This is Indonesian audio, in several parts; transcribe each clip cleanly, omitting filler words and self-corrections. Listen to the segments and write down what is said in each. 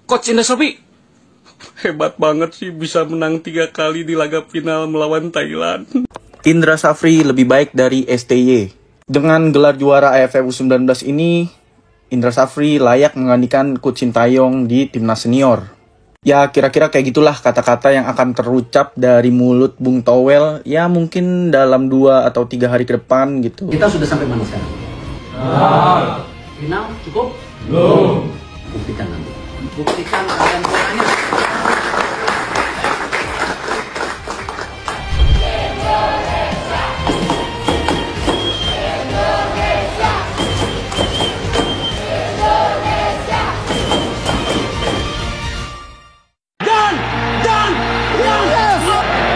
Coach Indra Safri hebat banget sih bisa menang 3 kali di laga final melawan Thailand. Indra Safri lebih baik dari STY. Dengan gelar juara AFF U19 ini, Indra Safri layak menggantikan Coach Sintayong di timnas senior. Ya kira-kira kayak gitulah kata-kata yang akan terucap dari mulut Bung Towel ya mungkin dalam 2 atau 3 hari ke depan gitu. Kita sudah sampai mana sekarang? Final cukup? Belum. Buktikan nanti. Buktikan kalian bolanya.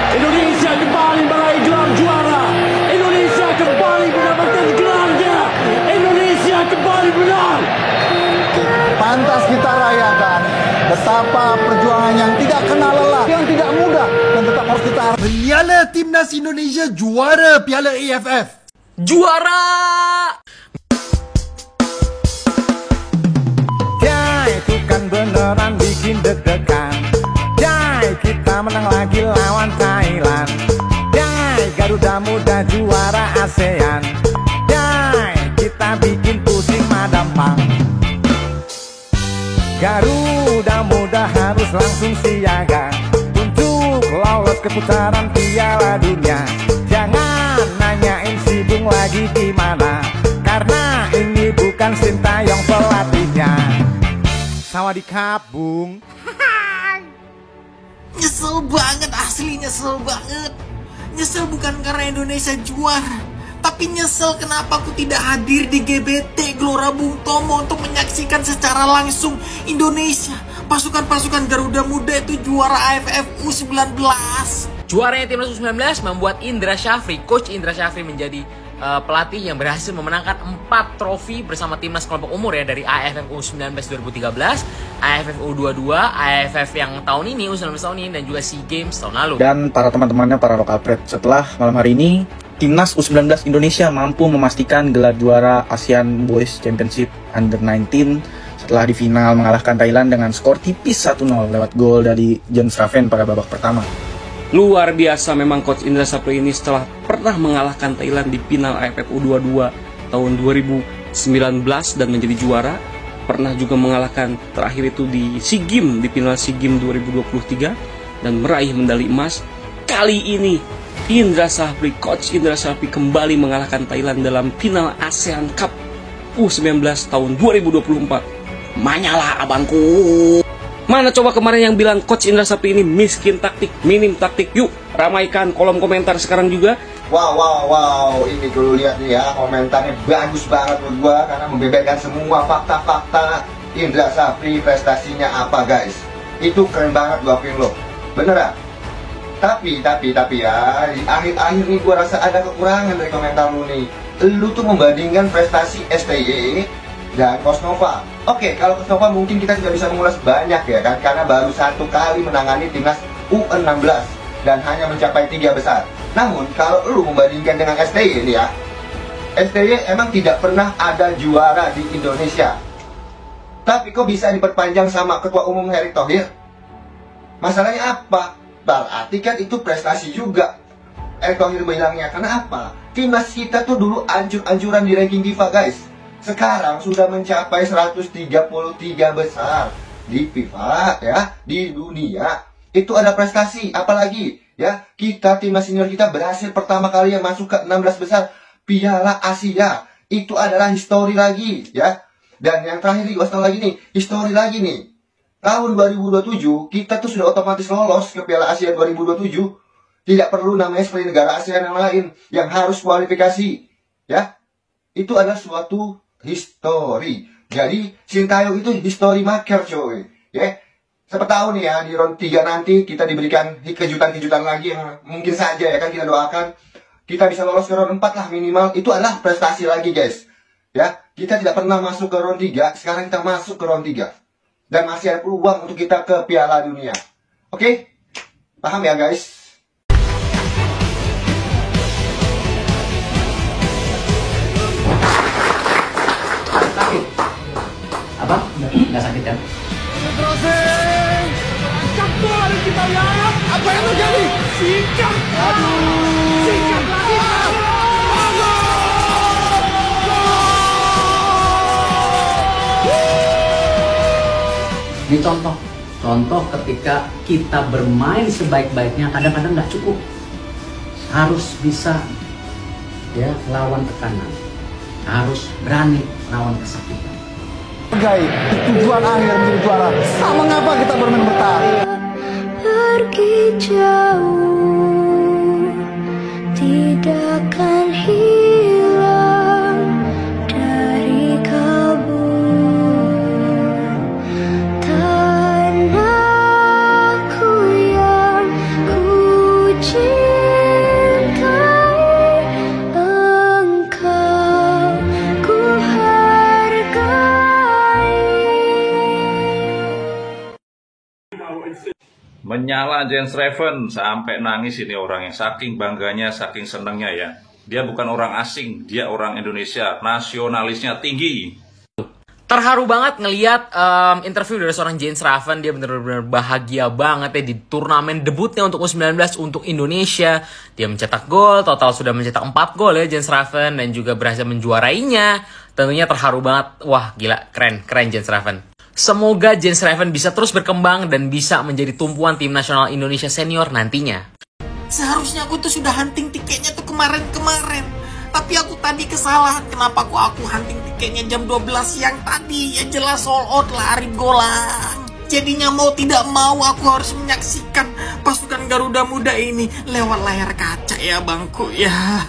Indonesia kembali meraih gelar juara. Indonesia kembali mendapatkan gelarnya. Indonesia kembali menang. Pantas kita rayakan betapa perjuangan yang tidak kenal lelah, yang tidak mudah, dan tetap harus kita menyala timnas Indonesia juara Piala AFF. Juara! Ya, itu kan beneran bikin deg-degan. Ya, kita menang lagi lawan Thailand. Ya, Garuda Muda juara ASEAN. Ya, kita bikin pusing Madam Pang. Garuda Muda harus langsung siaga untuk lolos ke putaran Piala Dunia. Jangan nanyain si Bung lagi di mana, karena ini bukan Sintayong pelatihnya. Sawadikap, Bung. Nyesel banget, asli nyesel banget. Nyesel bukan karena Indonesia juara, tapi nyesel kenapa aku tidak hadir di GBT Gelora Bung Tomo untuk menyaksikan secara langsung Indonesia, pasukan-pasukan Garuda Muda itu juara AFF U19. Juaranya timnas U19 membuat Indra Safri, Coach Indra Safri menjadi pelatih yang berhasil memenangkan 4 trofi bersama timnas kelompok umur ya, dari AFF U19 2013, AFF U22, AFF yang tahun ini U19 tahun ini, dan juga SEA Games tahun lalu. Dan para teman-temannya para lokal pret, setelah malam hari ini timnas U19 Indonesia mampu memastikan gelar juara ASEAN Boys Championship Under 19 setelah di final mengalahkan Thailand dengan skor tipis 1-0 lewat gol dari John Straven pada babak pertama. Luar biasa memang Coach Indra Safri ini setelah pernah mengalahkan Thailand di final AFF U22 tahun 2019 dan menjadi juara. Pernah juga mengalahkan terakhir itu di SEA Games, di final SEA Games 2023 dan meraih medali emas. Kali ini Indra Safri, Coach Indra Safri kembali mengalahkan Thailand dalam final ASEAN Cup U19 tahun 2024. Manyalah abangku. Mana coba kemarin yang bilang Coach Indra Safri ini miskin taktik, minim taktik? Yuk, ramaikan kolom komentar sekarang juga. Wow, ini kalau lihat nih ya, komentarnya bagus banget menurut gua karena membeberkan semua fakta-fakta Indra Safri prestasinya apa guys. Itu keren banget gua akuin lo. Beneran. Tapi ya, di akhir-akhir nih gua rasa ada kekurangan dari komentar lu nih. Lu tuh membandingkan prestasi STY dan Kosnova. Oke, kalau Kosnova mungkin kita tidak bisa mengulas banyak ya kan, karena baru 1 kali menangani timnas U16 dan hanya mencapai 3 besar. Namun kalau lu membandingkan dengan STY ini ya, STY emang tidak pernah ada juara di Indonesia. Tapi kok bisa diperpanjang sama Ketua Umum Erick Thohir? Masalahnya apa? Berarti kan itu prestasi juga. Erick Thohir bilangnya, kenapa? Timnas kita tuh dulu ancur-ancuran di ranking FIFA guys. Sekarang sudah mencapai 133 besar di FIFA ya, di dunia. Itu ada prestasi, apalagi ya, kita timnas senior kita berhasil pertama kali yang masuk ke 16 besar Piala Asia. Itu adalah histori lagi ya. Dan yang terakhir gue tahu lagi nih, histori lagi nih. Tahun 2027 kita tuh sudah otomatis lolos ke Piala Asia 2027. Tidak perlu namanya seperti negara ASEAN yang lain yang harus kualifikasi ya. Itu adalah suatu histori. Jadi Sintayong itu history maker coy ya. Siapa tahu nih ya, di round 3 nanti kita diberikan kejutan-kejutan lagi yang mungkin saja ya kan, kita doakan kita bisa lolos ke round 4 lah minimal. Itu adalah prestasi lagi guys ya. Kita tidak pernah masuk ke round 3, sekarang kita masuk ke round 3 dan masih ada peluang untuk kita ke Piala Dunia. Oke? Paham ya guys? Apa? Nggak sakit kan? sayang. Apa yang terjadi? Sikat. Aduh. Sikat lagi. Ini contoh ketika kita bermain sebaik-baiknya kadang-kadang nggak cukup, harus bisa ya lawan tekanan, harus berani lawan kesakitan. Sebagai tujuan akhir menjadi juara, tak mengapa kita bermain bertahan. Pergi jauh, tidak akan hilang dari kalbu. Tanahku yang ku cintai, engkau ku hargai. Menyala Jens Raven sampai nangis ini orang yang saking bangganya, saking senengnya ya. Dia bukan orang asing, dia orang Indonesia, nasionalisnya tinggi. Terharu banget ngelihat interview dari seorang Jens Raven. Dia benar-benar bahagia banget ya di turnamen debutnya untuk U19 untuk Indonesia. Dia mencetak gol, total sudah mencetak 4 gol ya Jens Raven, dan juga berhasil menjuarainya. Tentunya terharu banget. Wah gila, keren Jens Raven. Semoga Jens Raven bisa terus berkembang dan bisa menjadi tumpuan tim nasional Indonesia senior nantinya. Seharusnya aku tuh sudah hunting tiketnya tuh kemarin. Tapi aku tadi kesalahan. Kenapa aku hunting tiketnya jam 12 siang tadi? Ya jelas sold out lah, Arif Golang. Jadinya mau tidak mau aku harus menyaksikan pasukan Garuda Muda ini lewat layar kaca ya bangku ya.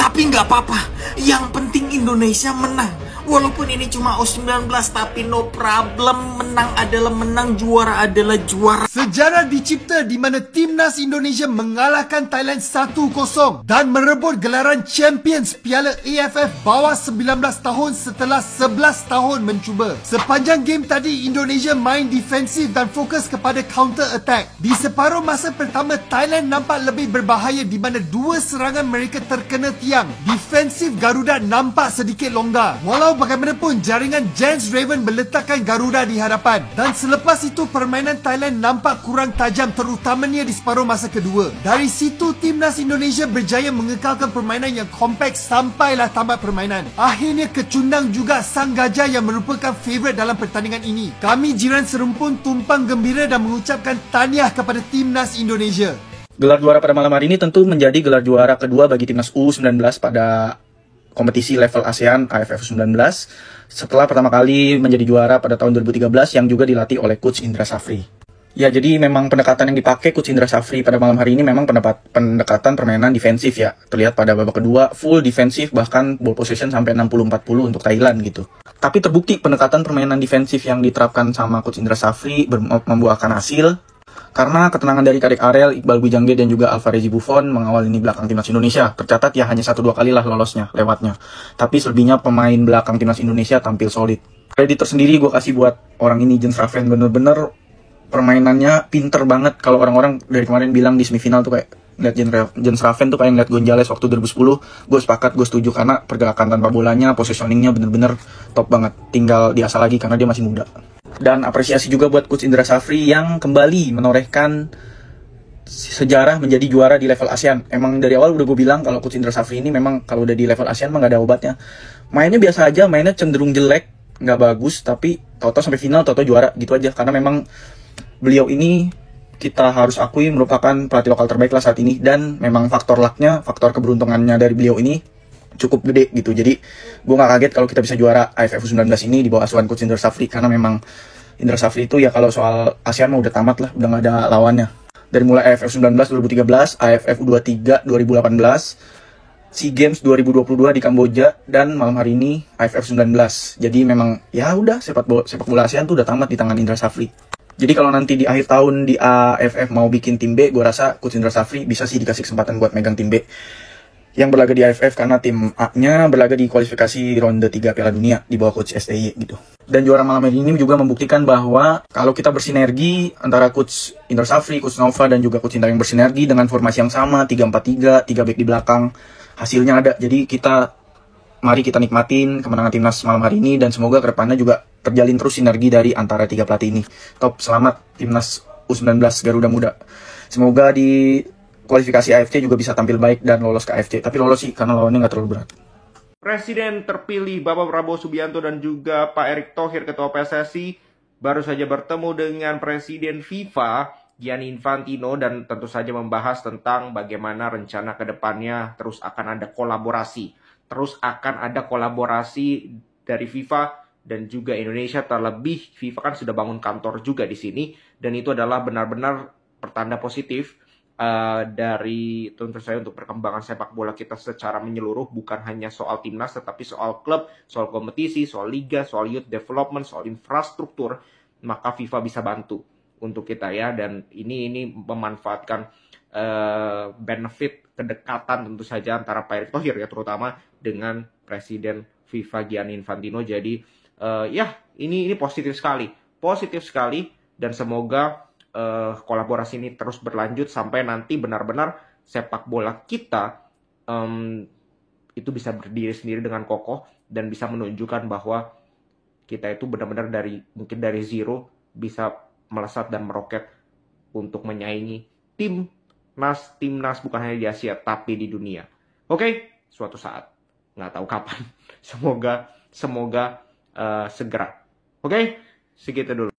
Tapi nggak apa-apa. Yang penting Indonesia menang. Walaupun ini cuma U19 tapi no problem, menang adalah menang, juara adalah juara. Sejarah dicipta di mana timnas Indonesia mengalahkan Thailand 1-0 dan merebut gelaran Champions Piala AFF bawah 19 tahun setelah 11 tahun mencuba. Sepanjang game tadi Indonesia main defensif dan fokus kepada counter attack. Di separuh masa pertama Thailand nampak lebih berbahaya di mana dua serangan mereka terkena tiang. Defensif Garuda nampak sedikit longgar. Walau bagaimanapun jaringan Jens Raven meletakkan Garuda di hadapan, dan selepas itu permainan Thailand nampak kurang tajam terutamanya di separuh masa kedua. Dari situ timnas Indonesia berjaya mengekalkan permainan yang kompleks sampailah tamat permainan. Akhirnya kecundang juga Sang Gajah yang merupakan favourite dalam pertandingan ini. Kami jiran serumpun tumpang gembira dan mengucapkan tahniah kepada timnas Indonesia. Gelar juara pada malam hari ini tentu menjadi gelar juara kedua bagi timnas U19 pada kompetisi level ASEAN AFF U19 setelah pertama kali menjadi juara pada tahun 2013 yang juga dilatih oleh Coach Indra Safri. Ya, jadi memang pendekatan yang dipakai Coach Indra Safri pada malam hari ini memang pendekatan permainan defensif ya. Terlihat pada babak kedua full defensif, bahkan ball possession sampai 60-40 untuk Thailand gitu. Tapi terbukti pendekatan permainan defensif yang diterapkan sama Coach Indra Safri membuahkan hasil. Karena ketenangan dari Kadek Arel, Iqbal Gwijangge dan juga Alvarezi Buffon mengawal lini belakang timnas Indonesia. Tercatat ya hanya 1-2 kali lah lewatnya. Tapi selebihnya pemain belakang timnas Indonesia tampil solid. Kredit tersendiri gue kasih buat orang ini, Jens Raven. Bener-bener permainannya pinter banget. Kalau orang-orang dari kemarin bilang di semifinal tuh kayak lihat Jens Raven tuh kayak ngeliat Gonzales waktu 2010. Gue sepakat, gue setuju karena pergerakan tanpa bolanya, positioningnya bener-bener top banget. Tinggal diasah lagi karena dia masih muda. Dan apresiasi juga buat Coach Indra Safri yang kembali menorehkan sejarah menjadi juara di level ASEAN. Emang dari awal udah gue bilang kalau Coach Indra Safri ini memang kalau udah di level ASEAN mah gak ada obatnya. Mainnya biasa aja, mainnya cenderung jelek, gak bagus, tapi tau-tau sampai final, tau-tau juara gitu aja. Karena memang beliau ini kita harus akui merupakan pelatih lokal terbaik lah saat ini. Dan memang faktor lucknya, faktor keberuntungannya dari beliau ini cukup gede gitu. Jadi gue gak kaget kalau kita bisa juara AFF U19 ini di bawah asuhan Coach Indra Safri, karena memang Indra Safri itu ya kalau soal ASEAN mah udah tamat lah, udah gak ada lawannya. Dari mulai AFF U19 2013, AFF U23 2018, SEA Games 2022 di Kamboja, dan malam hari ini AFF U19. Jadi memang ya udah sepak bola ASEAN tuh udah tamat di tangan Indra Safri. Jadi kalau nanti di akhir tahun di AFF mau bikin tim B, gue rasa Coach Indra Safri bisa sih dikasih kesempatan buat megang tim B yang berlaga di AFF, karena tim A-nya berlaga di kualifikasi ronde 3 Piala Dunia di bawah Coach STY gitu. Dan juara malam ini juga membuktikan bahwa kalau kita bersinergi antara Coach Indra Safri, Coach Nova dan juga Coach Indra yang bersinergi dengan formasi yang sama 3-4-3, 3 back di belakang, hasilnya ada. Jadi mari kita nikmatin kemenangan timnas malam hari ini, dan semoga kedepannya juga terjalin terus sinergi dari antara 3 pelatih ini. Top, selamat timnas U19 Garuda Muda. Semoga di kualifikasi AFC juga bisa tampil baik dan lolos ke AFC. Tapi lolos sih karena lawannya nggak terlalu berat. Presiden terpilih Bapak Prabowo Subianto dan juga Pak Erick Thohir, Ketua PSSI, baru saja bertemu dengan Presiden FIFA Gianni Infantino dan tentu saja membahas tentang bagaimana rencana ke depannya terus akan ada kolaborasi. Terus akan ada kolaborasi dari FIFA dan juga Indonesia, terlebih FIFA kan sudah bangun kantor juga di sini, dan itu adalah benar-benar pertanda positif dari tentu saja untuk perkembangan sepak bola kita secara menyeluruh, bukan hanya soal timnas tetapi soal klub, soal kompetisi, soal liga, soal youth development, soal infrastruktur, maka FIFA bisa bantu untuk kita ya. Dan ini memanfaatkan benefit kedekatan tentu saja antara Pak Erick Thohir ya, terutama dengan Presiden FIFA Gianni Infantino. Jadi ya ini positif sekali dan semoga kolaborasi ini terus berlanjut sampai nanti benar-benar sepak bola kita itu bisa berdiri sendiri dengan kokoh dan bisa menunjukkan bahwa kita itu benar-benar mungkin dari zero bisa melesat dan meroket untuk menyaingi timnas bukan hanya di Asia tapi di dunia. Oke, suatu saat, nggak tahu kapan. Semoga segera. Oke, segitu dulu.